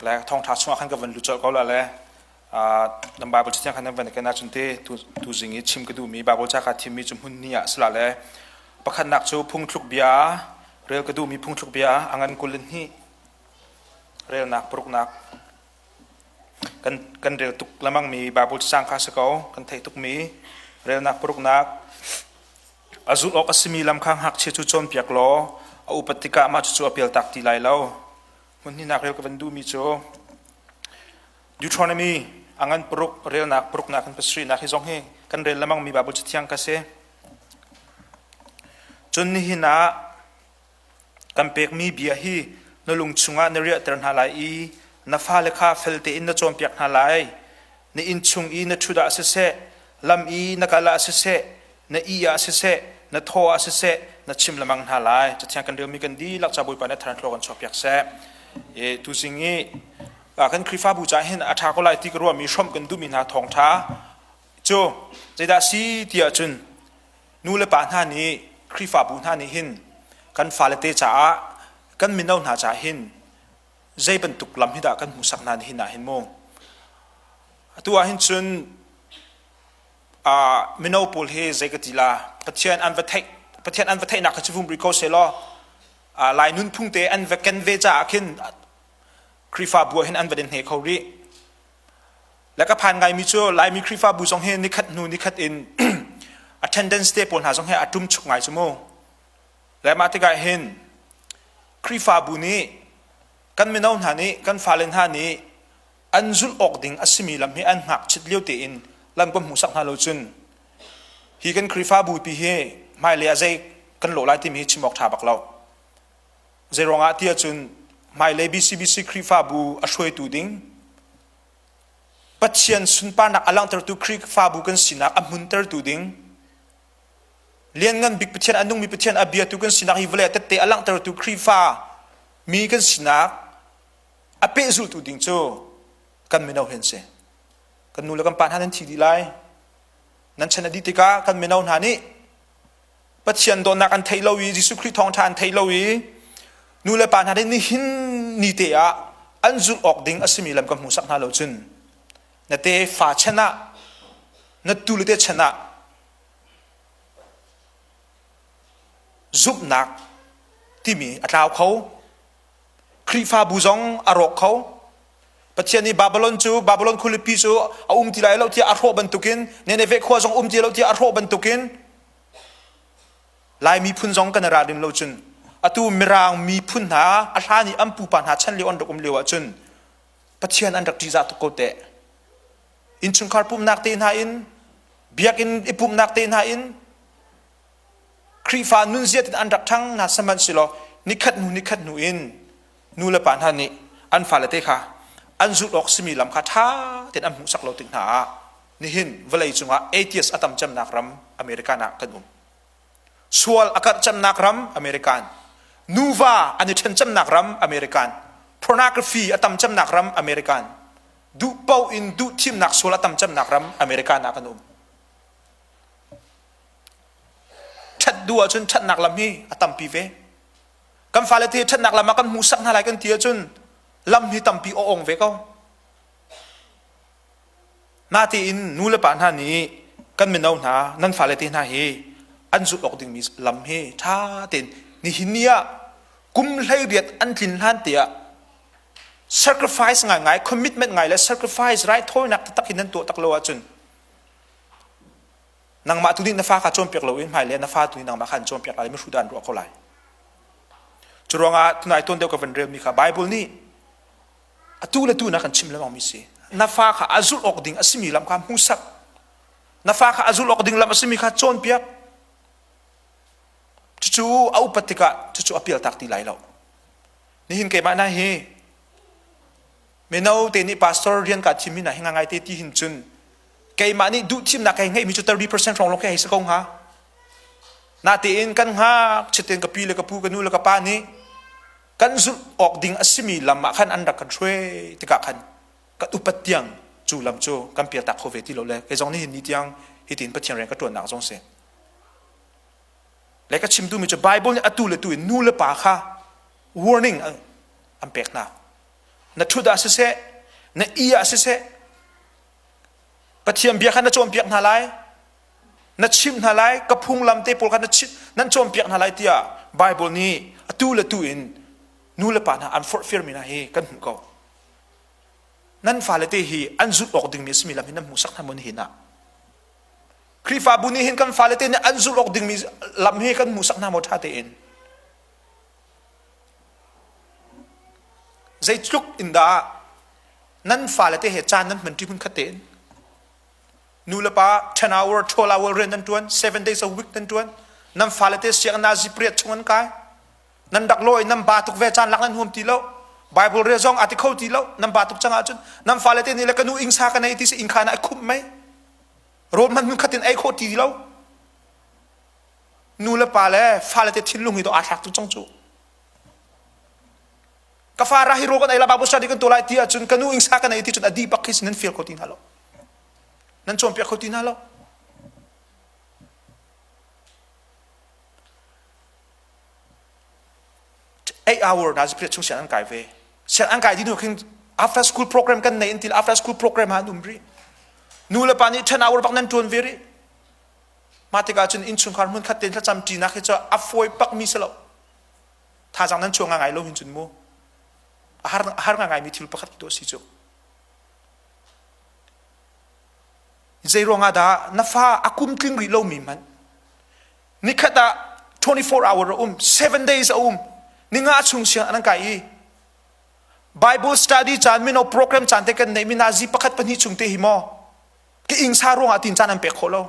และท่องทัศน์ขันกับวันลุจก็แล้วแหละลำบากบุญที่ขันนั้นวันกันน่าจนเตตูจิงชิมกระดูมีบาบุญจากขัดที่มีจุ่มหุ่นนี่สละแล้วประคันนักจูพุ่งทุกเบียเรียลกระดูมีพุ่งทุกเบียอังกันกุลนี่เรียลนักปลุกนักกันเรียลตุกละมั่งมีบาบุญสร้างข้าศึกเอากันไทยตุกมีเรียลนักปลุกนักอาจุออกอสิมีลำข้างหักเชื่อจุจนเปียกล้อเอาอุปติกะมาจุอเปียลตักตีไหลเล่าหุ่นนี่นักเรียลกับวันดูมีโจยูทรอนมีอังกันปลุกเรียลนักปลุกนักกันเป็นสตรีนักที่จงเฮกันเรียลละมั่งมีบาบุญที่ยังกษจนนี่นะกันเป็กมีเบียฮีนลุงชุงะนเรียตรนหาลายนฟ้าเลขาเฟลเตอินนจอมเปียกหาลายนอินชุงนชุดาเสเสลำนกาลาเสเสนอียาเสเสนทอเสเสนชิมละมังหาลายจะเที่ยงกันเดียวมีกันดีลักจับบุยปานทานโลกันชอบเปียกแสตุสิงี้กันคริฟ้าบูชาเห็นอาชาก็ไล่ที่กรัวมีชมกันดูมีนาทองท้าโจใจดาซีเตียจุนนูเลปานหานี้คริฟ้าบูชานี้หินกันฟาเลเตจ่ากันมินเอาหน้าจ่าหินใจเป็นตุกลำหิดากันมุสักนานหินนาหินโมตัวหินจุนมินเอาปูลเฮใจกติลาประเทศอันวัตนักขจิฟุมริโกเซลลายนุนพุ่งเตอันวักันเวจ่าขินคริฟ้าบัวหินอันวัดเดนเฮเขารีแล้วก็ผ่านไงมิจูลายมีคริฟ้าบูจงเฮนิคัดนูนิคัดอิน attendance เตปนหาจงเฮอัตุมชุกไงจโมและมาติกาเห็นคริฟ้าบุนี้กันไม่นอนหานี้กันฟาเลนหานี้อันจุลออกดิ่งอัศมีลำให้อันหักชิดเลี้ยวเตอินลำก็หูสักฮาโลจุนฮีกันคริฟ้าบุปีเฮไม่เลยอาใจกันโหลไลที่มีชิมออกทาบักเราใจรองอาเตียจุนไม่เลยบีซีคริฟ้าบุอช่วยตูดิ่งปัจเจียนสุนปานักอลังเตอร์ตูคริฟ้าบุกันสินักอัมมุนเตอร์ตูดิ่งเลี้ยงเงินบิ๊กเพียนอันนุ่งมีเพียนอาเบียตุกันสินักฮิวเลตเตอลังเตอร์ตุครีฟ้ามีกันสินักอาเปซุลตุดิ่งโจกันไม่เอาเห็นเสกันนู่นแล้วกันปานหันทีดีไลนั้นชนะดิติกากันไม่เอาหานี้ปัจเจียนโดนนักอันไทยลาวีจิสุคริทองทานไทยลาวีนู่นแล้วปานหันนี่หินนิเตะอันจุลออกดิ่งอัศมีลำกับมุสักนาโลจุนนั่นเตะฟ้าชนะนั่นตุลเตชนะซุบนักที่มีอัตราเขาคริฟ้าบูซองอารมณ์เขาปัจจัยนี้บาบิลอนคุลิปิจูเอาที่ไหนเราที่อารมณ์บรรทุกินเนเนเวกขวาซองที่เราที่อารมณ์บรรทุกินลายมีพุ่นซองกันราดิมเราจุนอตูมิรางมีพุ่นหาอาชานีอัมปูปันหาชันเลี้ยวอันดกเลี้ยวจุนปัจจัยอันดักจีจัตุโกเตอินชุนคาร์ปุ่มนักเตนหาอินเบียกินอิปุ่มนักเตนหาอินคริฟ้านุนเสียติดอันดับทั้งนัดสมันสิโลนิคัดนูอินนูเลปานฮันนี่อันฟาเลเตค่ะอันจุดออกสมีลำคาท่าติดอันมุสักโลติงหานี่หินเวลัยจุงะATSอัตมจำนักรำอเมริกานักกันส่วนอากาศจำนักรำอเมริกันนูวาอันนี้ฉันจำนักรำอเมริกันพรอนากราฟีอัตมจำนักรำอเมริกันดูเป้าอินดูทีมนักส่วนอัตมจำนักรำอเมริกันนักกันชัดดัวจนชัดหนักลำนี้อัตมปีเวกันฟาเลเทีชัดหนักลำมากันมุสักนาลายกันเทียจนลำนี้ตัมปีองเวก็นาทีอินนูเลปานหานี้กันไม่เอาหนานั่นฟาเลเทีน่าเฮอันสุดออกดึงมีลำเฮท่าเต็นนี่หินเนียกุมไล่เรียดอันทินฮันเตีย sacrifice ง่าย commitment ง่ายและ sacrifice ไรโทยนักตักหินนั้นตัวตักโลจนนางมาตุนินนฟ้าขาโจมเปียกเราอินหมายเลยนฟ้าตุนินนางมาขันโจมเปียกอะไรไม่รู้ดันรัวเขาไหลจุดรองอาทุนายต้นเดียวกับวันเรียมมีค่ะไบเบิลนี่ตู้ละตู้นักขันชิมแล้วมองมิสินฟ้าขาอาจุลออกดิ่งอาศิมีลำคำมุสักนฟ้าขาอาจุลออกดิ่งลำอาศิมีขาโจมเปียกจู่ๆเอาปฏิกะจู่ๆอภิลตักตีไหลเรานี่เห็นเกี่ยมาหน้าเฮเมนูเตนี่พาสตอร์เรียนกับทีมนี่นะเฮงไงเตที่หินจุนเกี่ยมานี่ดูทีมนักเองให้มีจุด30%ของโลกให้สักองฮะนาตีอินกันฮะเชตเองกับปีเลยกับผู้กันนู่นเลยกับป้านี้กันสุดออกดิ่งอาศิมีลำมาขันอันดักกันช่วยติกะขันกัอุปเตียงจู่ลำโจกันเปียตักโควิดที่เราเลยไอ้จงนี่เห็นนิดยังเห็นปัจจัยแรงก็ตัวหนักจงเสียแล้วก็ชิมดูมีจุดไบเบิลเนี่ยอตูเลยตัวนู่นเลยป่าค่ะ warning อันเป็กหนัก na thuda se se na iya se se pathiam bia khan na chom piak na lai na chim na lai kapung lam te pol khan na chit nan chom piak na lai tia bible ni atu la tu in nu la pa na an for fear mi na he kan ko nan fa le te hi an zut ok ding mi smi lam hin musak na mon hina krifa buni hin kan fa le te ni an zut ok ding mi lam he kan musak na mo tha te in zai chuk in da nan fa le te he chan nan man ti mun khaten nu la pa 10 hour 12 hour ren nan tuan 7 days a week nan tuan nam fa le te siang na ji priat chungan kai nan dak loi nam ba tuk ve chan lak nan hum ti lo bible re zong article ti lo nam ba tuk changa chun nam fa le te ni la kanu ing sa ka nei ti se ing khana khup mai ro man mun khatin ai kho ti lo nu la pa le fa le te thin lung hi to a thak tu chong chu ka fa ra hi ro kan ai la ba bo study kan to lai ti a chun kanu ing sa ka nei ti chun adi bakis nan feel ko tin halo nan chom pia ko tin halo 8 hour na ji pre chung sian an kai ve sian an kai di no king after school program kan nei until after school program ha numri nu la pani 10 hour bak nan tuan veri matika chun in chung khar mun khaten tha cham ti na khe cha afoi pak mi selo tha jang nan chung ngai lo hin chun mo har ngai mi thil pakhat to si chu zai ronga da na fa akum tling ri lo mi man ni khata 24 hour 7 days ninga chung sia an kai bible study chan mi no program chan te kan nei mi na ji pakhat pani chung te hi mo ki ing sa ronga tin chan an pe kholo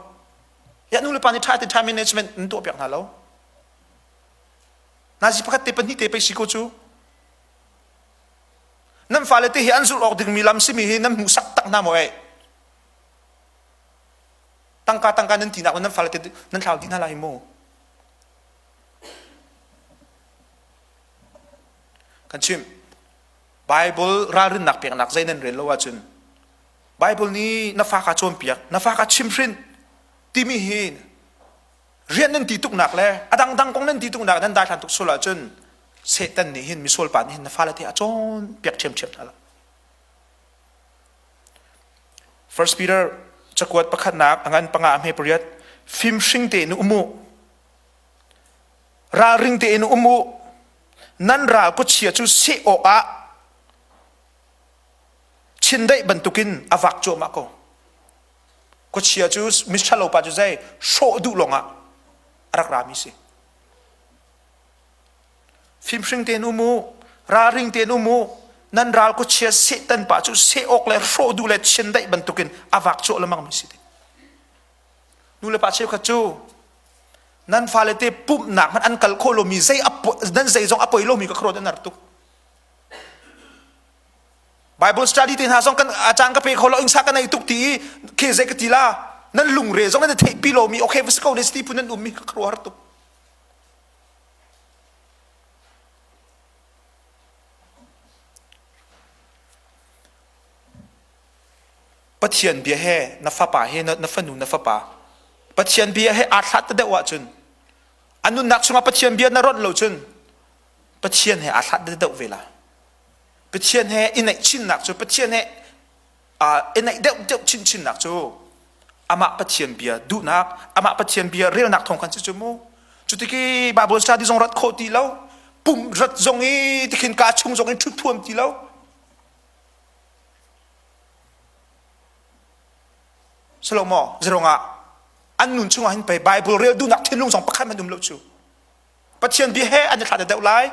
ya nu le pani tha te time management n to pek na lo na ji pakhat te pani te pe si ko chu nam fa le te hi an zu ok ding mi lam si mi hi nam mu sak tak na mo ai tangka nan tina ko nan fa le te nan thlau din hala hi mo kan chim bible ra rin nak pek nak zain nan ren lo wa chun bible ni na fa ka chom piak na fa ka chim frin ti mi hin rian nan ti tuk nak le adang kong nan ti tuk nak nan da than tuk sola chun setan ni hin mi sol pan hin na fa la ti a chon piak chem hala first peter chakwat pakhat nak angan panga am he priat phim sing te nu umu ra ring te nu umu nan ra ko chia chu se o a chin dai bantukin avak cho ma ko chia chu mi chalo pa chu zai sho du longa rak ra mi se phim sing te nu mu ra ring te nu mu nan ral ko chia se tan pa chu se ok le sho du le chin dai bantukin avak cho lamang mi se nu le pa che kha chu nan fa le te pup nak man an kal kholo mi zai apo nan zai zong apoi lo mi ka khro dan ar tu bible study tin ha zong kan achang ka pe kholo ing sa ka nei tuk ti ke zai ka ti la nan lung re zong nan the pi lo mi okay vas ko ne sti punan mi ka khro har tu pathian bia he na fa pa he na fa nu na fa pa pathian bia he a that de wa chun anu nak chunga pathian bia na rot lo chun pathian he a that de vela pathian he in ai chin nak chu pathian he in ai de chin nak chu ama pathian bia du nak ama pathian bia real nak thong kan chu mo chu ti ki bible study zong rat kho ti lo pum rat zong i ti khin ka chung zong i thu thuam ti lo Salomo zeronga annun chunga hin pe bible real du nak thinlung song pakhat man dum lo chu pathian bi he an thla de deu lai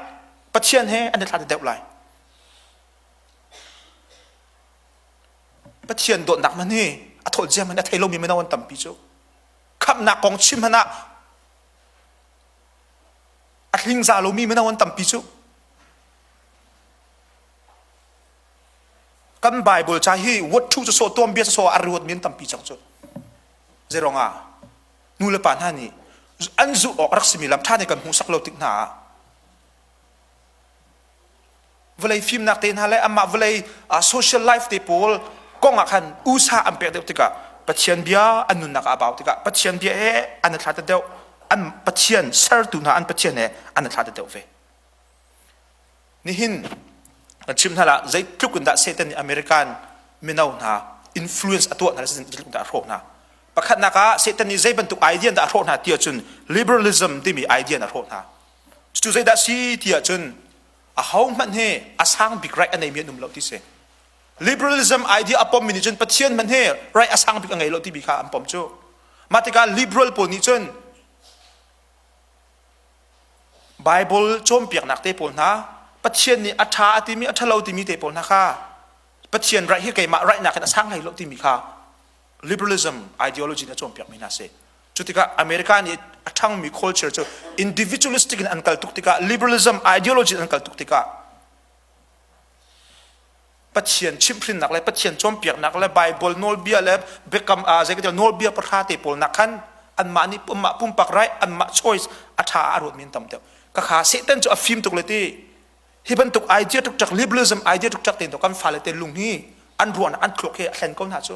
pathian he an thla de deu lai pathian do nak man ni a thol jam man a thailo mi mena wan tam pi chu khap na kong chim hana a hling za lo mi mena wan tam pi chu kan bible cha hi what thu so tom bia so arwot min tam pi chang chu zeronga nu le pan hani an zu ok rak simi lam thane kan hu sak lo tik na velai film nak ten hale amma velai social life te pol kong akhan usa ampe de tika pathian bia anun nak about tika pathian bia he an thla de an pathian sar tu na an pathian he an thla de ve ni hin กันชิมท่าละใจทุกคนได้เซตันอเมริกันไม่เอาหนาอินฟลูเอนซ์ตัวนั่นสิ่งที่ทุกคนได้โรคนะประคันนักเซตันนี่ใจบรรทุกไอเดียได้โรคนะเที่ยวจน liberalism ที่มีไอเดียได้โรคนะจู่ใจได้สิเที่ยวจนเขามันเฮอาสังบิกไรอันไหนมีนุ่มเหล่าที่เส liberalism ไอเดียอปอมมินิจนปัจจัยมันเฮไรอาสังบิกอันไหนเหล่าที่บิกาอันปอมโจมาติการ liberal ปนิจน Bible โจมเปียกหนักเตปนนะปัจจัยนี้อัฐาที่มีอัฐเหล่าที่มีเตปนนะค่ะปัจจัยไรที่เกี่ยมาไรนักอาสังไหนเหล่าที่มีค่ะ liberalism ideology นะโจมเปียกไม่น่าเสจุดที่ก็อเมริกานี่ทั้งมี culture จะ individualistic อันกัลตุกติกา liberalism ideology อันกัลตุกติกาปัจจัยชิมพลินนักเลยปัจจัยจอมเปียกนักเลย Bible โนลเบียเลยเบกัมใจก็จะโนลเบียประคาเตปลนักขันอันมานี่ปุ่มปักไรอันมา choice อัฐาอารมณ์มีนตั้มเดียวก็ขาเสตันจะฟิล์มตุกเลยที่ที่บรรทุกไอเดียตุกจาก liberalism ไอเดียตุกจากเต็นตุกันฟ้าเลยเต็นลุงนี่อันรวนอันคลุกเฮเห็นก้าวหน้าโจ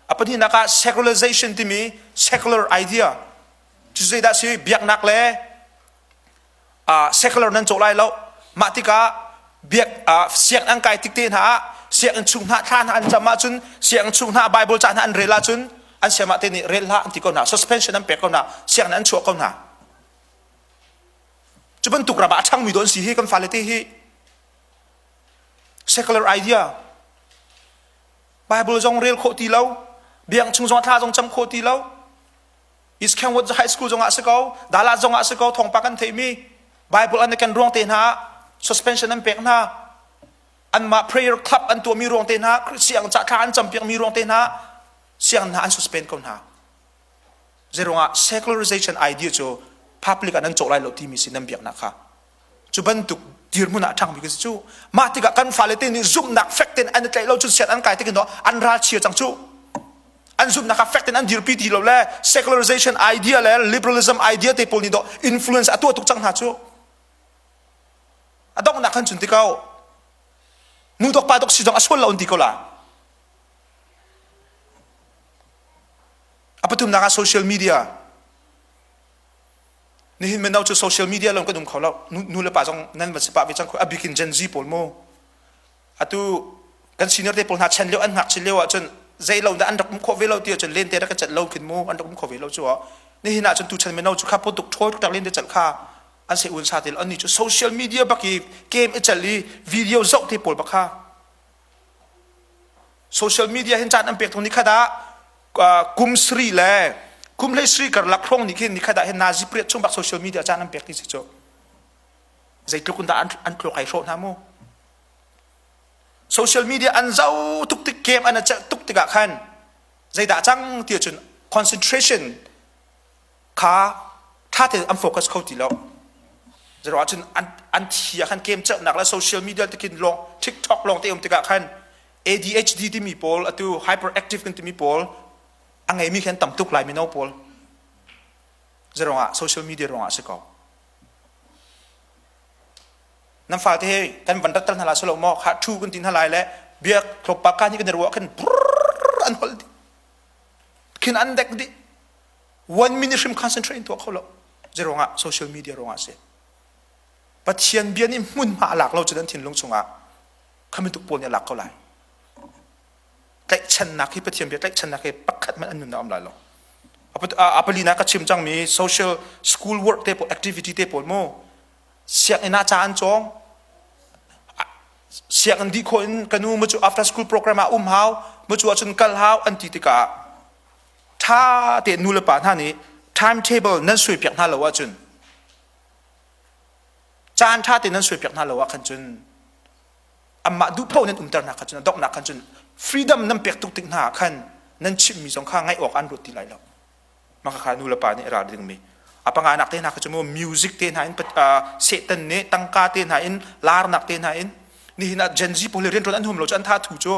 apa ni nak secularization ti mi secular idea tu sei da si biak nak le secular nan cholai lo matika biak siak ang kai tik tin ha siak ang chung ha than an chama chun siak ang chung ha bible chan an rela chun an sema te ni rela an ti ko na suspension an pe ko na siak nan chu ko na chu ban tuk ra ba thang mi don si hi kan fa le te hi secular idea bible jong rel kho ti lo biang chung zong tha zong cham kho ti lo is can what high school zong a se ko dala zong a se ko thong pa kan thei mi bible an kan rong te na suspension an pek na an ma prayer club an to mi rong te na siang cha tha an cham pek mi rong te na siang na an suspend ko na zeronga secularization idea cho public an cholai lo ti mi sin nam biak na kha chu ban tuk dir mu na thang mi chu ma ti ga kan fa le te ni zoom nak fact ten an tlai lo chu set an kai te kin do an ra chia chang chu an zoom nak fact ten an dir pi ti lo le secularization idea le liberalism idea te pol ni do influence atu tuk chang ha chu adong nak kan chun ti kau mu tok pa tok si dong asol la un ti ko la apatum na social media ni hin menau chu social media long ka dum khawla nu le pa jong nan ba sipa bi chang ko abikin gen z pol mo atu kan senior te pol na chen leo an hak chi leo a chun zai lo da an rak kho ve lo ti chun len te ra ka chat lo kin mo an rak kho ve lo chu ni hin na chun tu chen menau chu kha po tuk thoi tak len de chat kha an se un sa te an ni chu social media ba ki game e chali video zok te pol ba kha social media hin chan am pek thong ni kha da kum sri le kum le sri kar lak rong ni khin ni khada hen nazi pre chung bak social media chan am pek ti chu zai tu kun da an klok ai ro na mo social media an zau tuk tik game an cha tuk tik khan zai da chang ti chun concentration kha tha te am focus khau ti lo zai ro chun an thia khan game cha nak la social media tikin long tiktok long te tik khan ADHD ti mi pol atu hyperactive kan ti mi pol angai mi khen tam tuk lai mi no pol zeronga social media ronga se ko nam fa te kan ban tat hala solo mo kha thu kun tin halai le biak thop pa ka ni kan ro kan an hol kin an dek di 1 minute rim concentrate to kholo zeronga social media ronga se pathian bian ni mun ma lak lo chudan thin lung chunga khamin tuk pol ne lak ko lai cái chân nạc khi bắt chiếm biết cái chân nạc khi bắt khát mình ăn mình làm lại lo, apalina cái chim chang mi social school work te po activity te po mo, siang ina chan chong, siang andi ko in kanu mo chu after school program a hao, mo chu achun kal hao anti tika, tha te nu le pa tha ni timetable nan sui piak na lo wa chun, chan tha te nan sui piak na lo wa khan chun, amma du pho nen tar na khan chun dok na khan chun freedom nam pek tuk tik na khan nan chim mi jong kha ngai ok an rut ti lai lo ma kha nu la pa ni ra ding mi apanga nak te na kha chumo music te na in setan ne tangka te na in lar nak te na in ni hina gen z pol ren ron an hum lo chan tha thu cho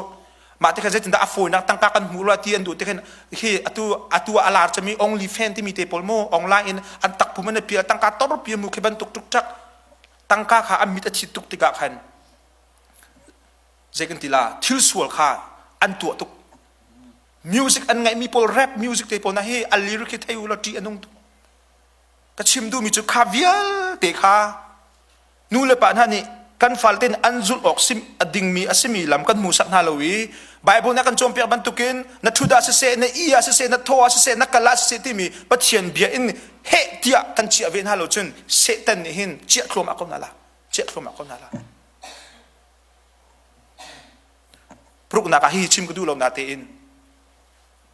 ma te kha je tin da afoi nak tangka kan mu la ti an du te khan hi atu alar chami only fan ti mi te pol mo online in an tak pu man pi tangka tor pi mu ke ban tuk tuk tak tangka kha amit a chi tuk ti ga khan zekan tila thil sual kha an tu tuk music an ngai mi pol rap music te pol na he a lyric te u la ti anong ka chim du mi chu kha vial te kha nu le pa na ni kan falten anzul oksim ading mi asimi lam kan musak na lawi Bible na kan chompiak bantukin na thuda se na iya se na thoa se na kala se ti mi pathian bia in he tia kan chi aven halo chun setan ni hin chi thlom akon nala chi thlom akon nala pruk na ka hi chim ku du lo na te in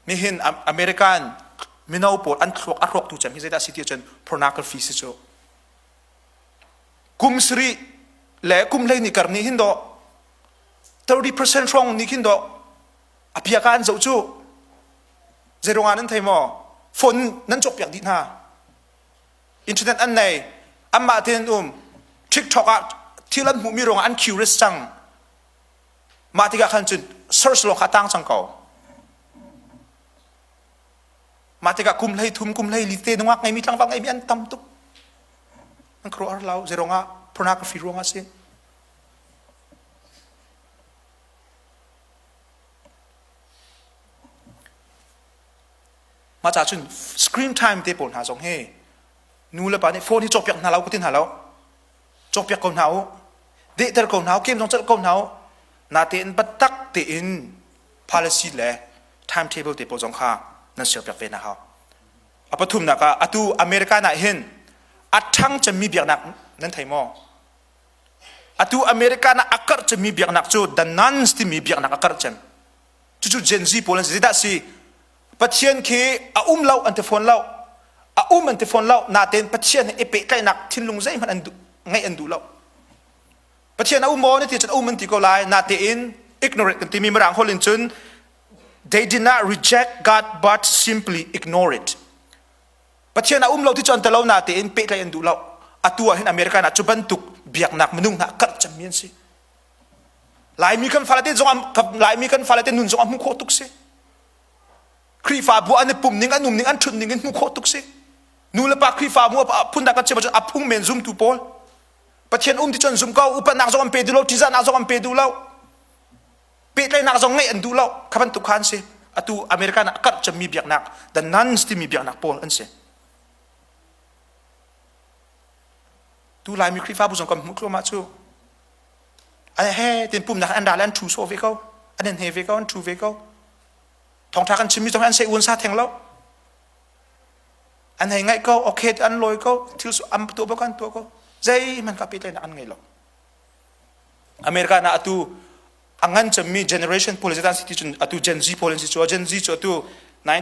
mi hin American minau por an thlok arok tu cham hi zeta city chen pornography se cho kum sri le kum le ni karni hin do 30% wrong ni hin do apia kan zo chu zeronga nan thaimo phone nan chok piak di na internet an nei amma ten tiktok a thilan mu mi rong an curious chang ma ti ga khan chun search lo khatang chang ko ma ti ga kum lei thum kum lei li te nongak ngai mi tlang wang ngai mi an tam tu an kro ar lau zeronga pornography ronga seมาจากชุน screen time เตปนหาสองเฮนูละปะเนี่ยโฟนที่จบเปียกหน้าเราก็ทิ้งหาเราจบเปียกก่อนหาเด็กแต่ก่อนหาเกมต้องจัดก่อนหานาเตนบัดตักเตน policy แหละ time table เตปนสองข้านั่นเสียเปียกเวนะเขาอปทุมนักอะอตูอเมริกาหน้าเห็นอัดทั้งจะมีเบียกหนักนั่นไทยมออตูอเมริกาหน้าอักษรจะมีเบียกหนักจู่ดันนั้นสที่มีเบียกหนักอักษรจังจู่เจนซีโพลันซีดัสซีปัจเจียนคืออุ้มเล่าอันเทฟอนเล่าอุ้มอันเทฟอนเล่านาเตนปัจเจียนเอเปใกล้หนักทิ้งลงใจมันอันดูไงอันดูเล่าปัจเจียนอุ้มโมนี่ที่จะอุ้มมันที่ก็ไล่นาเตน ignorant กันที่มีมรังฮอลินจุน they did not reject God but simply ignore it ปัจเจียนอุ้มเล่าที่จอนแต่เล่านาเตนเปใกล้อันดูเล่าตัวเห็นอเมริกาหนักจุบันตุกเบียกหนักมันนุ่งหนักกัดจำเมียนสิหลายมีกันฟาเลเตนจงกับหลายมีกันฟาเลเตนนุ่นจงมุ่งโคตุกสิครีฟ้าบัวอันนี้ปุ่มนิ่งอันนุ่มนิ่งอันชุนนิ่งอันมุ่งโคตุกสินูเลปากครีฟ้าบัวพุ่นดักกันเชื่อว่าพุ่งเมนซุ่มตูโพลปัจเจียนที่จนซุ่มเก้าอุปนักจงอันเปดูเล่าที่จะนักจงอันเปดูเล่าเปดเลยนักจงไงอันดูเล่าขับตุกขันสิตัวอเมริกันกัดจะมีเบียกหนักแต่นั้นสที่มีเบียกหนักโพลอันสิตัวลายมีครีฟ้าบุษงกับมุกโลมาชูอันนี้เฮ้เต็มปุ่มนักอันดาแลนทูโซเวก้าอันนั้นเฮเวก้าอันทูเวก้าทองทักกันชิมิตรงนั้นเสียอ้วนซาแทงแล้วอันไหนไงก็โอเคอันลอยก็ทิลส์อัมตัวประกันตัวก็ใจมันกับปีเลยนะอันไงหรอกอเมริกาน่ะตัวอันงั้นจะมี generation policy ตั้งสิทธิจุนตัว Gen Z policy ชัว Gen Z ชัวตัว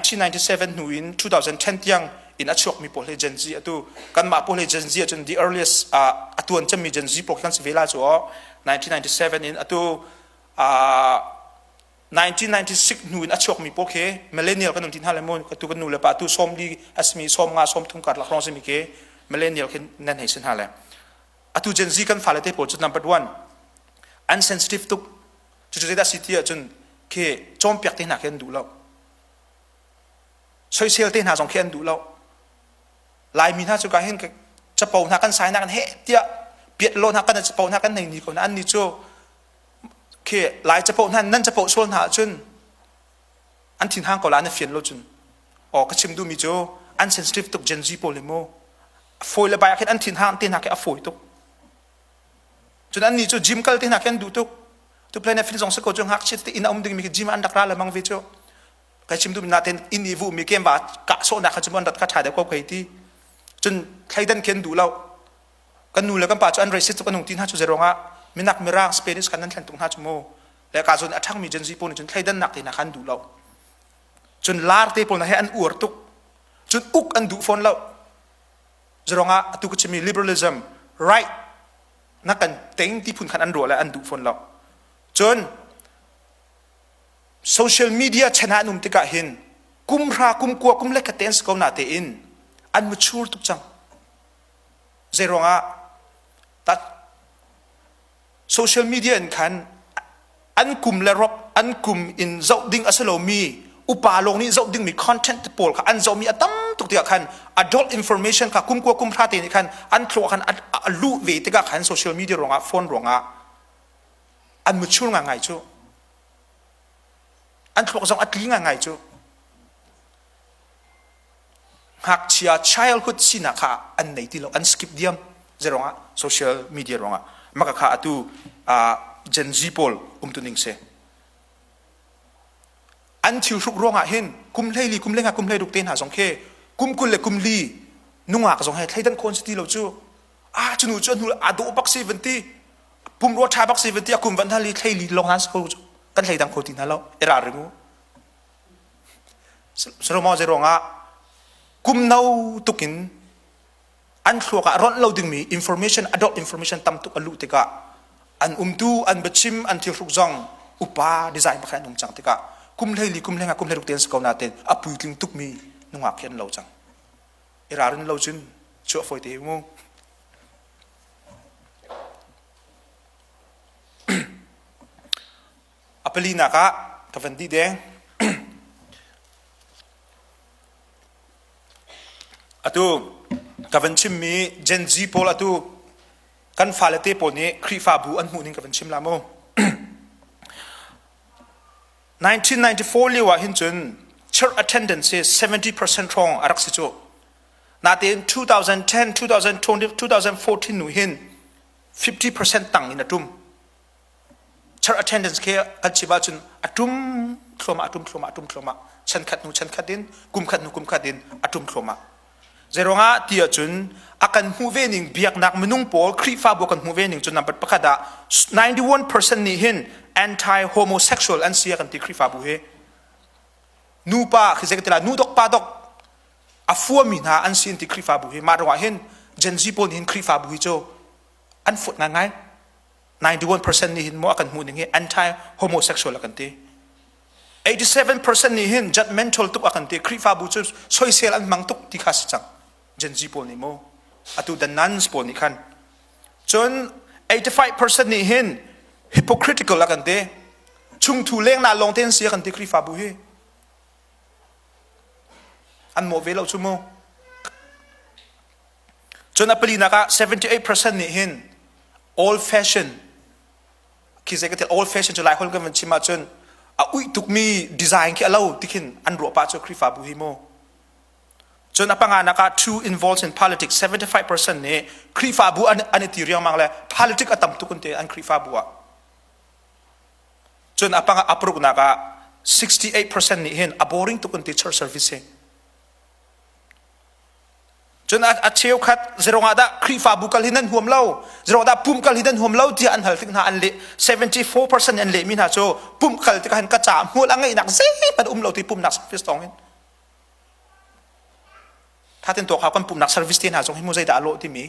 1997 หนูอิน2010ยังอินอัชวกมี policy Gen Z ตัวกันมา policy Gen Z จน the earliest ตัวจะมี Gen Z policy สิเวลาชัว1997อินตัว1996นู่นอัชวกมีโปเคมิเลเนียลกันนุ่งทิ้งหาเลมอนก็ตัวกันนู่นเลยป่ะตัวส้มดีอัสมีส้มงาส้มทุ่งกัดหลักร้องสิมีเคมิเลเนียลกันนั่นให้สินหาเลยตัวเจนซีกันฝ่ายเลยเตปจุด number one unsensitive ตุกจุดที่ได้สิทธิ์จนเคจอมเปียกที่หนักเห็นดูแล้วช่วยเซลที่หนักสองเห็นดูแล้วลายมีหน้าจุกการเห็นจะเป่าหนักกันสายหนักกันเฮเดียเปียกโลหนักกันจะเป่าหนักกันในนี้คนอันนี้โจเคหลายจะโปนั่นจะโปส่วนหาจุนอันทิ้งห้างก็ร้านเฟียนโลจุนอ๋อก็ชิมดูมีโจอันเซนซิทีฟตุกเจนซีโปเลโมฟอยระบายแค่อันทิ้งห้างทิ้งหักแค่ฟอยตุกจุนอันนี้โจจิมก็ทิ้งหักแค่ดูตุกตุกเพลย์ในฟินสองสกุลจงหักชิดอินเอาดึงมีจิมอันดักร้าเลยมังวิโจก็ชิมดูมีนาเทนอินอีวูมีเกมว่ากะโซนักขจิมอันดัดกระชายเด็กก็เคยที่จนใครดันเขียนดูเรากันนูแล้วกันป่าจนอันเรสิสตุกันหนุ่งทิ้งห้าจุดเจริญฮะมีนักมีร่างสเปนิสกันนั่นแทนตรงห้าชั่วโมงและการส่วนทั้งมีเจนซีโปนจนใครดันหนักที่นักขันดูเราจนลาร์เตปนให้อันอวดตุกจนอุกอันดูฟอนเราจะร้องอ่ะตุกจะมี liberalism right นักกันเต็งที่พุ่นขันอันรัวและอันดูฟอนเราจน social media ชนะนุ่มติกะเห็นกุมรากุมกัวกุมเล็กกระเตนสกาวนาเตอินอันมัชูร์ตุกจังจะร้องอ่ะตัดsocial media อันอันกลุ่มและรบอันกลุ่มอินเจ้าดิ้งอัสโลมีอุปาโลกนี้เจ้าดิ้งมี content โพลค่ะอันเจ้ามีตั้มตุกติกะคัน adult information ค่ะกุมกัวกุมพระเตนิคันอันครัวคันลูเวติกะคัน social media รองอ่ะฟอนรองอ่ะอันมุชูงาไงจูอันครัวจงอัดลิงาไงจูหากเชีย childhood สินะค่ะอันไหนที่เราอัน skip เดียมจะรองอ่ะ social media รองอ่ะ มากะขาตูเจนจีพอลตุนิงเซอันทิวรุกร้องเห็นกุมเลยลีกุมเลยงะกุมเลยดุกเตนหาสองเคกุมกุลเลยกุมลีนุ่งหากสองให้ไทยดันคนสติเราจูจุนูจุนูดูบักซีวันที่ปุ่มรถชาบักซีวันที่กุมวันทาลีไทยลีลองฮันสกูกันไทยดังโคตินฮัลโหลราริงูสโลมอเจรองกุมนาตุกินอันชัวกะร้อนเราดึงมี information adult information ตำตุกอลุติกะอันดูอันเบชิมอันที่รุกจังอุปาดีไซน์มาแค่นุ่มจังติกะกุมเลยลีกุมเลยงะกุมเลยรุกเตียนสกาวนาเตนอปุยลิงตุกมีนุ่งหากเขียนเราจังรารินเราจุนชัวฟอยเตงูอเปลีนักะกับวันดีเดงอะตูกับวันชิมมีเจนจีพอลอะตูกันฟาเลเตปอนี้ครีฟาบูอันหูนิงกับวันชิมลาโม1994เรียกว่าหินจุน church attendance is 70% รองอารักษิโจนาเตน2010 2020 2014หนูหิน 50% ตังอินะตุมchurch attendance แค่กันชิบะจุนอะตุมคลมาอะตุมคลมาอะตุมคลมาฉันขัดหนูฉันขัดดินกุมขัดหนูกุมขัดดินอะตุมคลมาเจรงะที่จุนอาการหูเวนิงเบียกนักมนุงปอลครีฟาบวกันหูเวนิงจนนับประคดา 91% นี่หิน anti homosexual อันเสียกันที่ครีฟาบุเฮนูปาคือเจกติลานูดอกปาดอกอาฟัวมินาอันเสียที่ครีฟาบุเฮมาระหว่างเห็นเจนซีปอลเห็นครีฟาบุเฮโจอันฟุดง่าย91% นี่หินมัวกันหูนิงเฮ anti homosexual กันที่87% นี่หิน judgmental ตุกกันที่ครีฟาบุโจซอยเซลอันมังตุกที่ข้าศึกจังเจนซีปอลนี่โมอะตูดันนันสปอลนี่คันจน 85% นี่เห็น hypocritical ละกันเตชุงถูเลี้ยงนาลงเต้นเสียกันเตครีฟาบุเฮอันโมเวลเอาชุโมจนอเปลีนักะ 78% นี่เห็น old fashion คิดว่า old fashion จะหลายคนกันมันชิมาจนอุ้ยตุกมีดีไซน์แค่เราที่คิดอันรัวป้าจะครีฟาบุเฮโมจนอปังงานนักะ too involved in politics 75% นี่ครีฟาบุอันนี้ที่เรียกมังเลย politics อัตมตุกันเตอันครีฟาบุอะจนอปังอัปรุกนักะ 68% นี่เห็น boring ตุกันเต church service จนอาเชียวขัดเจรงาดาครีฟาบุกัลฮินันห่วมเล่าเจรงาดาปุ่มกัลฮินันห่วมเล่าที่อันหัลติกนาอันเละ 74% อันเละมินาโจปุ่มกัลติกหันกระจามหัวลังไงหนักเซ่ปัดเล่าที่ปุ่มนักสฟิสตองเห็นถ้าเต็นตัวเขากันปุ่มนักสฟิสเตียนหาจงให้มุใจด่าโลที่มี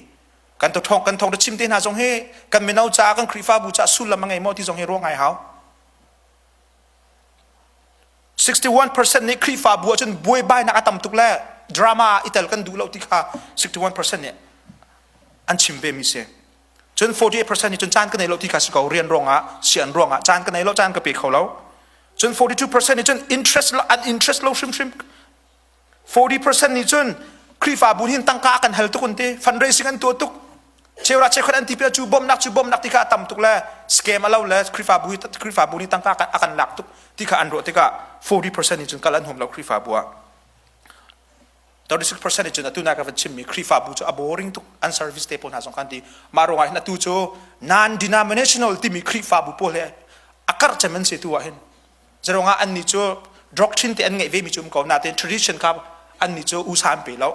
กันตัวทองตัวชิมเตียนหาจงให้กันไม่เอาจ้ากันครีฟาบุจ้าสุดละมังไงมอที่จงให้ร้องไงเขา61% นี่ครีฟาบัวจนบวยใบนักอัตมตุกแลดราม่าอิตาลีกันดูเราที่ค่ะ 61% เนี่ยอันชิมเบมิเซจน 48% นี่จนจานกันในเราที่ค่ะสกอเรียนร้องเสียนร้องจานกันในเราจานกระเปียเขาแล้วจน 42% นี่จน interest และ uninterest เราชิม 40% นี่จนครีฟาบุญหินตั้งกากันหัลตุกคนเต fundraising อันตัวตุกเชื่อว่าเชื่อคนอันที่เปียจูบอมนักที่ค่ะต่ำตุกแลสเกมมาเล่าแล้วครีฟาบุญนี่ตั้งกากันอากันหลักตุกที่ค่ะอันรัวที่ค่ะ 40% นี่จนการลันหอมเราครีฟาบัว36% นี่จนตุนักกับชิมมีครีฟาบุจอ boring ตุกอัน service เตปนหาสองคันที่มารงไงนัตุโจ non denominational ที่มีครีฟาบุโพเลยอาการจะมันเสียตัวเห็นจะรงอันนี้โจ doctrine ที่อันไงเวมิจุมก่อนนาเตน tradition ครับอันนี้โจอุสานไปแล้ว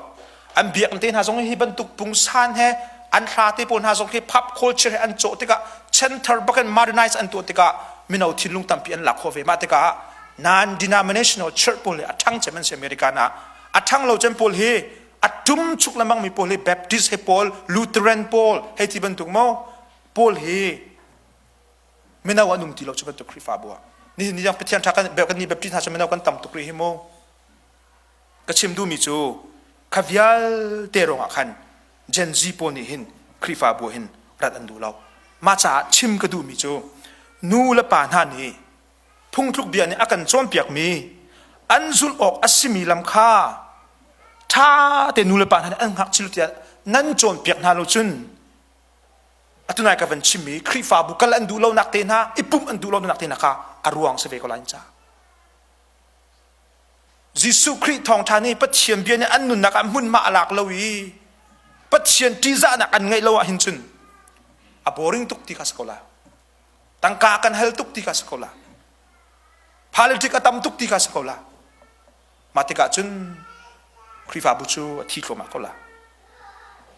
อันเบียกอันเตนหาสองให้บรรทุกปุงซานให้อันคลาเตปนหาสองให้ pop culture อันโจติกะ center บักัน modernize อันตัวติกะมินเอาทิ้งลุงตั้มปีอันหลักโคเวมาติกะ non denominational church โพเลยทั้งจะมันเสียอเมริกานะอัทั้งเราจะพอลเฮอัจุมชุกละมังมีพอลเฮแบปติสต์เฮพอลลูเทอรันพอลเฮที่บรรทุกมาพอลเฮไม่น่าว่านุ่มที่เราจะบรรทุกคริฟาบัวนี่ยังเป็นที่อันทักกันแบบกันนี่แบบที่ท่าจะไม่น่ากันต่ำตุกรีเฮโมก็ชิมดูมิจูขวิลเตโรงขันเจนซีพอนี่หินคริฟาบัวหินรัดอันดูเรามาจากชิมก็ดูมิจูนูละปานฮันนี่พุ่งทุกเบียนี่อากันจอมเปียกมีอันสุลออกอัศมีลำค่าถ้าเตนูเลปานอันหักชิลุตินั่นโจนเปียกนาโลจุนอัตุนายกับวันชิมีครีฟาบุกลอันดูเรานักเตนะอิปุ่มอันดูเรานักเตนะค่ะอารวงเสวกลันจ้ายิสุคริทองทานีปัจเจียนเบียนอันนุนนักอันมุนมาหลักเลวีปัจเจียนจีซ่านักอันไงเราหินจุน boring tuk ti ka sekolah tangka kan hal tuk ti ka sekolah politik atam tuk ti ka sekolah mati ka chun krifa bucu ti ko makola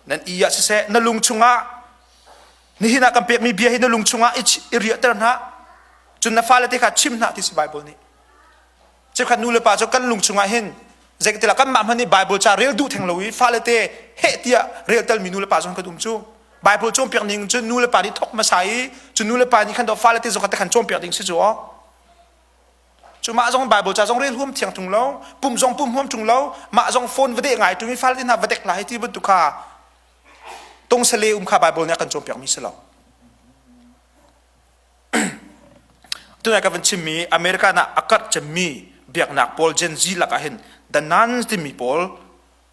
nan iya se na lungchunga ni hina kan pek mi bia hina lungchunga iriya terna chun na falate ka chim na ti bible ni che kan nule pa cho kan lungchunga hin zek tela kan ma mani bible cha real du theng lowi falate he tia real tel minule pa jong ka dum chu bible chom pek ning chun nule pa ni thok ma sai chun nule pa ni kan do falate zo ka ta kan chom pek ding si chu chú mã dòng Bible cha dòng real huom thiang tung lâu, pum dòng pum huom tung lâu, mã dòng phone vấn đề ngài tụi mình phát lên vấn đề lại thì vẫn tụ khá, tông sẽ lê khá Bible này cần trộm bẹt mi sẽ lâu. Tụi này các vấn chinmi America na akat chinmi bẹt nạc Paul Gen Z là cả hin, the non chinmi Paul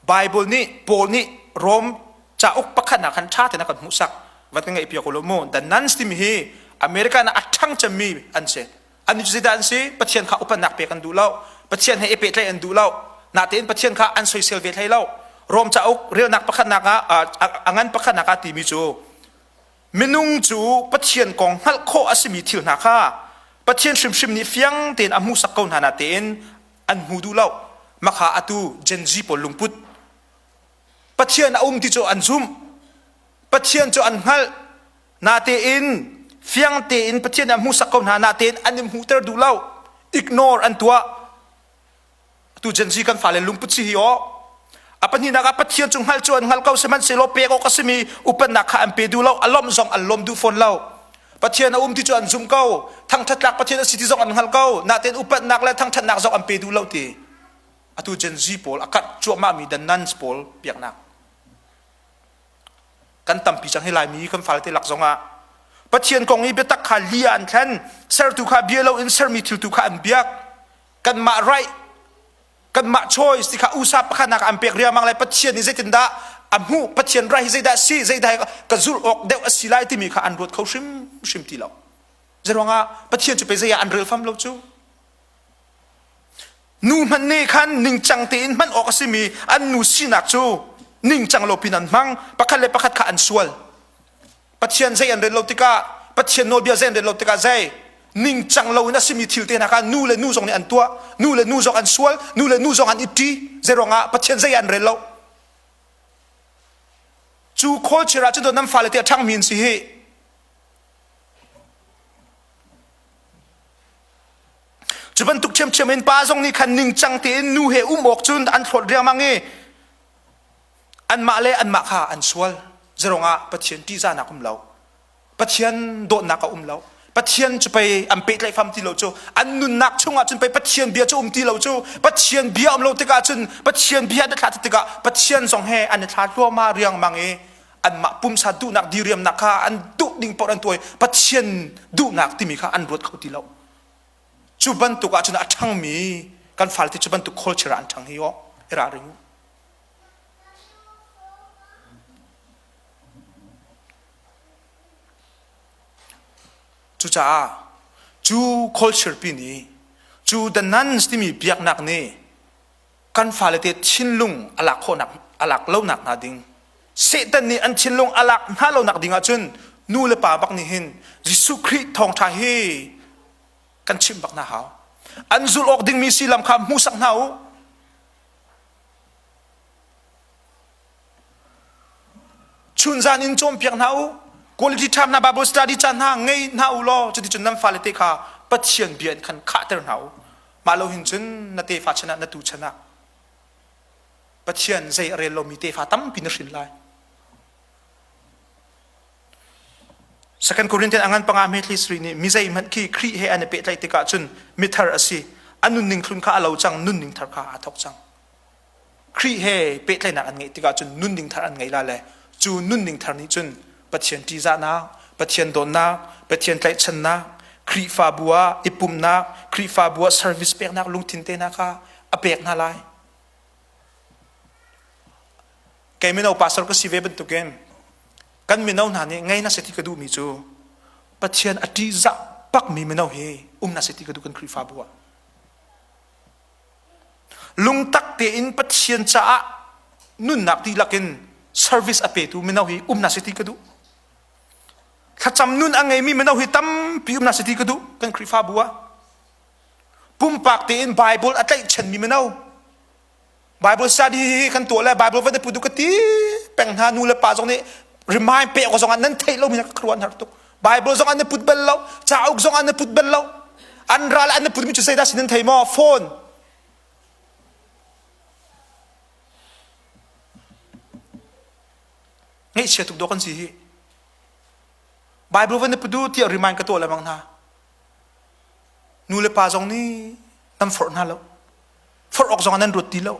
Bible ni Paul ni Rome cha uk pakhat na kan cha thì na kan musak, vấn cái ngày bẹt của lô the non chinmi hi America na atang chinmi anh sẽ anh chú ta anh si bắt chiên khá upan nạc bẹt anh đủ lâu, bắt chiên hay bẹt lại anh đủ lâu, nãy tên bắt chiên khá anh soi sel bẹt hay lâu, Rome cha uk real nạc pakhat nạc angan pakhat nạc ti mi chú, minung chú bắt chiên kong hal kho asimi thiểu nạc ha. Bắt chiên shim ni phiang tên amu sak kaun hana tên an hu du lâu makha atu Gen Z pol lungput bắt chiên ti cho an zoom bắt chiên cho an hal na tên phiang tên bắt chiên amu sak kaun hana tên an hu ter du lâu ignore an tua tu Gen Z kan falen lungput si hiyo apan ni naga bắt chiên chung hal cho an hal kau seman selo pe ko kasimi upan nakha an pe du lâu alom zong alom du phone lâu bắt chiên ti cho an zoom câu thằng thắt lạc bắt chiên city dọc an hal câu na tên upat nak le thằng thắt nak dọc an pe du lâu ti atu Gen Z pol akat chu ma mi dan nan pol piak nak kan tampi chang helai mi kan fal te lak zonga bắt chiên kong i betak kha lian khan ser tu kha bielo in ser mi thil tu kha an biak kan ma right kan ma choice ti kha usap kha nak an pek ria mang lai bắt chiên ni zaitin da amhu bắt chiên rai zai da si zai da ka zur ok deu asilai ti mi kha an rot khau shim ti lo zerwanga bắt chiên chu pe zai an rel fam lo chu nu man ne khan ning chang te in man ok asimi an nu sinak chu ning chang lo pinan mang pakhat le pakhat kha an sual bắt chiên zai an rel lo tika bắt chiên no bia zai an rel lo tika zai ning chang lo na simi thil te na ka nu le nu zong ni an tua nu le nu zong an sual nu le nu zong an iti zerwanga bắt chiên zai an rel lo chu culture chu do nam fa le te thang min si he chu ban tuk chem in pa zong ni khan ning chang te nu he ok chun an thot ria mangi an ma le an ma kha an sual zeronga pathian ti za na kum lo pathian do na ka lo pathian chu pai am pe lai fam ti lo chu an nun nak chunga chun pai pathian bia chu ti lo chu pathian bia lo te ka chun pathian bia da thla te ka pathian zong he an thla lo ma riang mangi an ma pum sa du nak diriam nak kha an du ding por an toy pathian du nak ti mi kha an rot khau ti lo chu ban tu ka chun a thang mi kan fal ti chu ban tu culture an thang hi yo era ring chu cha chu culture pi ni chu the nan sti mi piak nak ni kan fal ti chin lung alak kho nak alak lo nak na ding Satan ni an chin lung alak na lo nak ding a chun nu le pa bak ni hin Jisu Christ Thawngtha hi kan chim bak na hao an zul ok ding mi si lam kha musak nau chun zan in chom piak nau quality time na bible study chan ha ngei nau lo chu ti chun nam fa le te kha pathian bian khan kha ter nau ma lo hin chun na te fa chana na tu chana pathian zai re lo mi te fa tam pin rin lai Second Corinthians angan pangam history ni mizai man ki kri he an pe tlai te ka chun mithar asi anun ning thlun kha alo chang nun ning thar kha athok chang kri he pe tlai na an ngai te ka chun nun ning thar an ngai la le chu nun ning thar ni chun pathian ti za na pathian don na pathian tlai chan na kri fa bua ipum na kri fa bua service pek na lung tin te na kha apek na lai kai mino pastor ko si ve ben to ken kan minau na ni ngai na seti ka du mi chu pathian ati za pak mi minau he na seti ka du kan kri fa bua lung tak te in pathian cha nun nak ti lakin service ape tu minau he na seti ka du ถ้าจำนุ่นอังไงมีมันเอาหิตั้มพิมพ์นาสติกระดูกันคริฟ้าบัวปุ่มปากตีนไบเบิลอะไรฉันมีมันเอาไบเบิลสตดีกันตัวแล้วไบเบิลวันนี้พูดดูกติแปลงหานูเลป่าตรงนี้รีมายเปะก็สองอันนั้นเทเรามีนักครวนหาตุกไบเบิลสองอันนั้นพูดเบลเราจ้าอุกสองอันนั้นพูดเบลเราอันรัลอันนั้นพูดมิจุเซดัสนั้นเทมอโฟนนี่เชื่อทุกดอกกันสิไบเบิลวันนี้พูดดูที่รีมายกันตัวแล้วมั้งนะนูเลป่าตรงนี้นั่นฟอร์น่าแล้วฟอร์ออกสองอันนั้นรถดีแล้ว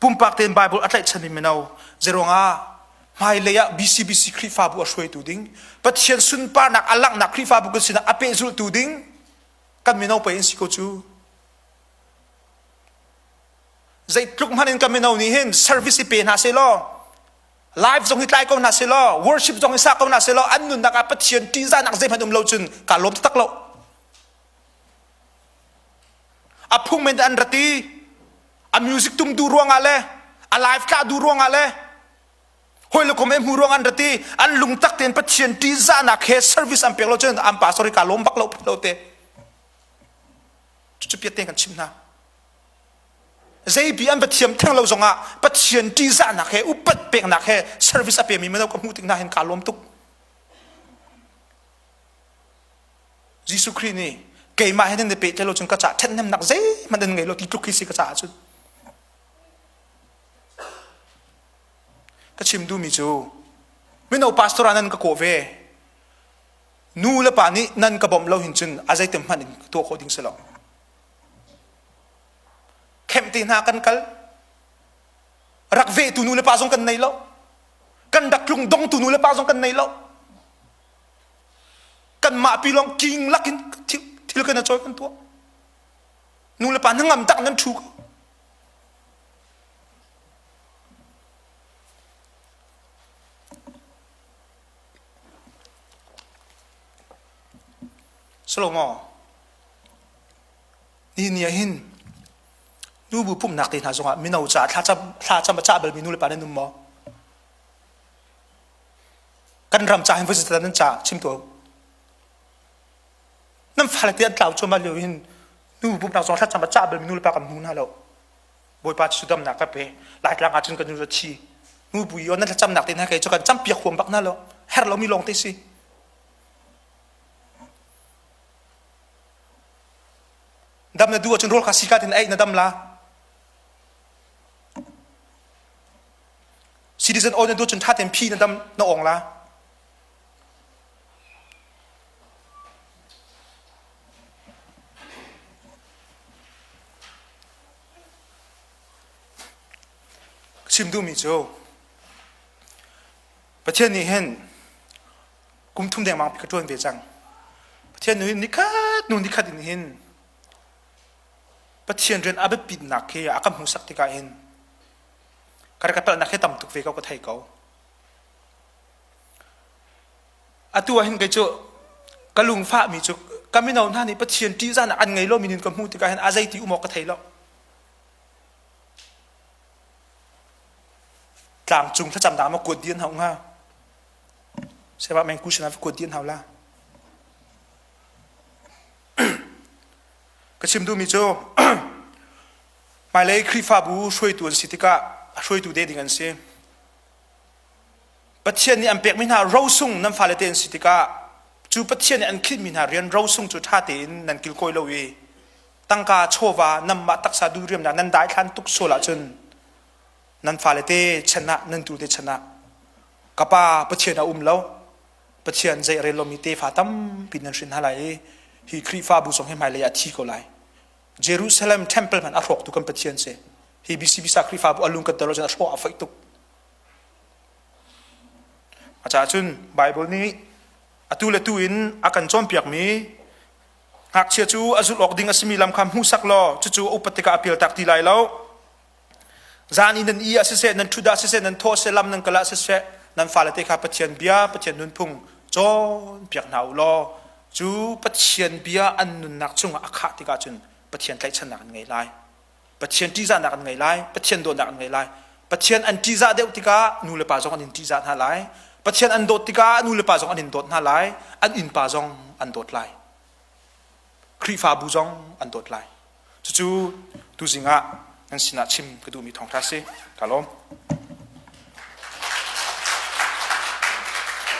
ปุ่มปากเต็นไบเบิลอะไรฉันไม่เอาเจรงาไม่เลยอะBCคริฟาบุช่วยตูดิ้งปัจเจียนสุนปานักอลังนักคริฟาบุก็สินะอเปซุลตูดิ้งกันไม่เอาไปอินสิโกจูใจตรุกมันเองกันไม่เอานี่เห็นเซอร์วิสเป็นหาเซลล์ไลฟ์จงฮิตไลก็น่าเซลล์วอร์ชิปจงฮิตซักก็น่าเซลล์อันนู้นนักปัจเจียนที่จะนักเจ็บพันธุ์เราจุนการล้มตักเราอพุ่งเมนอันรัตีa music tum du ruang ale a live ka du ruang ale hoi lo komem hu ruang an rati an lung tak ten pathian ti za na khe service am pek lo chen am pastor ka lom bak lo te chu piat ten kan chim na zai bi am pathiam thang lo zonga pathian ti za na khe upat pek na khe service a pe mi meno ko mu ting na hen ka lom tuk jisu christ ni ke ma hen de pe te lo chung ka cha then nem nak zai man den ngai lo ti tuk ki si ka cha chuก็ชิมดูมิจูไม่เอาพาสตอร์นั่นก็โคเวนูและป่านี้นั่นก็บ่มเราหินจุนอาศัยเต็มมันตัวโคดิ้งสลองเข้มตีนากันกัลรักเวตูนูและป่าส่งกันในเรากันดักลุงดงตูนูและป่าส่งกันในเรากันมาปีลองกิงลักกินที่เรากันจะจอยกันตัวนูและป่านั่งงำตักนั้นถูกสโลโมนี่เนี่ยหินดูบุพุ่มนักตีนหาสงะมินเอาจ่าถ้าจะมาจ่าเบลมินูเลยป่านนุ่มมอกันรำจ่าเห็นฟิสิตนั้นจ่าชิมตัวนั่นฟาเลตีอันกล่าวชมมาเลียวหินดูบุพุ่มนักสงะถ้าจะมาจ่าเบลมินูเลยป่ากับนูน่าแล้วบอยป่าสุดดำหนักกับเปหลายครั้งอาจจะกันยูจะชีนูบุยอนนั่นถ้าจำหนักตีนให้ใครจะกันจำเปียกขวมบักน่าแล้วแฮร์เรามีลองตีสิดำนาดูจนโรลคาสิกาตินไอ้นาดำลาซิติเซนโอนาดูจนท่าเต็มพีนาดำนาองลาชิมดูมิโจประเทศนี้เห็นกุมทุ่มแดงมังพิกาจวนเวจังประเทศนู้นนิคัดนู้นนิคัดอินเห็นปัจเจียนเรียนอาเบปิดนักเฮียอากัมหูสักติกาเห็นการกระตุ้นนักเฮียต่ำตุกเวก็ไทยเขาอาตัวเห็นกันจู่กะลุงฟ้ามีจู่ก็ไม่นอนท่านี้ปัจเจียนที่จะนักอันไงโลมีนินกับหูติกาเห็นอาใจที่อุโมกไทยแล้วกลางจุงถ้าจำได้มากดเดียนเขาง่าใช่ป่ะแมงกุชนะกดเดียนเขาละก็ชิมดูมิโจหมายเลขคริฟาบูช่วยตัวสิติกาช่วยตัวเด็กกันสิปัจเจียนนี่อันเปียกไม่น่าเราส่งน้ำฟาเลเตนสิติกาจูปัจเจียนนี่อันคิดไม่น่าเรียนเราส่งจูท่าเตนนั่นกิลโกยเลวีตั้งกาโชวานำมาตักษาดูเรียมนั้นได้ทันตุกโซละจนนั่นฟาเลเตชนะนั่นตัวเตชนะกับป้าปัจเจียนอุ้มแล้วปัจเจียนใจเรลมิเตฟาตัมปินันชินฮาไลฮีคริฟาบูส่งให้หมายเลขที่ก็ไลเยรูซาเล็มเทมเพิลมันอรกตุกันปัจเจียนเสฮีบิซิบิสักริฟาบุอลุงกันตลอดจนอรกอฟัยตุกอาจารย์จุนไบเบิลนี้อตุเลตุอินอากันจอมเปียกมีหากเชื่อจูอาจุลออกดิ่งอสมีลำคำหูสักลอจูอุปติกาอภิลตักทีไลแล้วจานีนันอีอาเสนันทุดาเสนันโทเซลัมนันกะละเสนันฟาเลติกาปัจเจียนเบียปัจเจียนนุนพุงจอมเปียกหนาวลอจูปัจเจียนเบียอันนุนนักจุงอาคาติกาจุนปัจเจียนไกลชนะกันไงไล่ปัจเจียนที่จะนักกันไงไล่ปัจเจียนโดนนักกันไงไล่ ปัจเจียนอันจีจ่าเดียวติกานูเลปาจงอันอินจีจ่าหาไลปัจเจียนอันโดดติกานูเลปาจงอันอินโดดหาไลอันอินปาจงอันโดดไลครีฟาบูจงอันโดดไลจู่ๆดูสิงะนั่นสินะชิมก็ดูมีทองทัศน์สิกาลม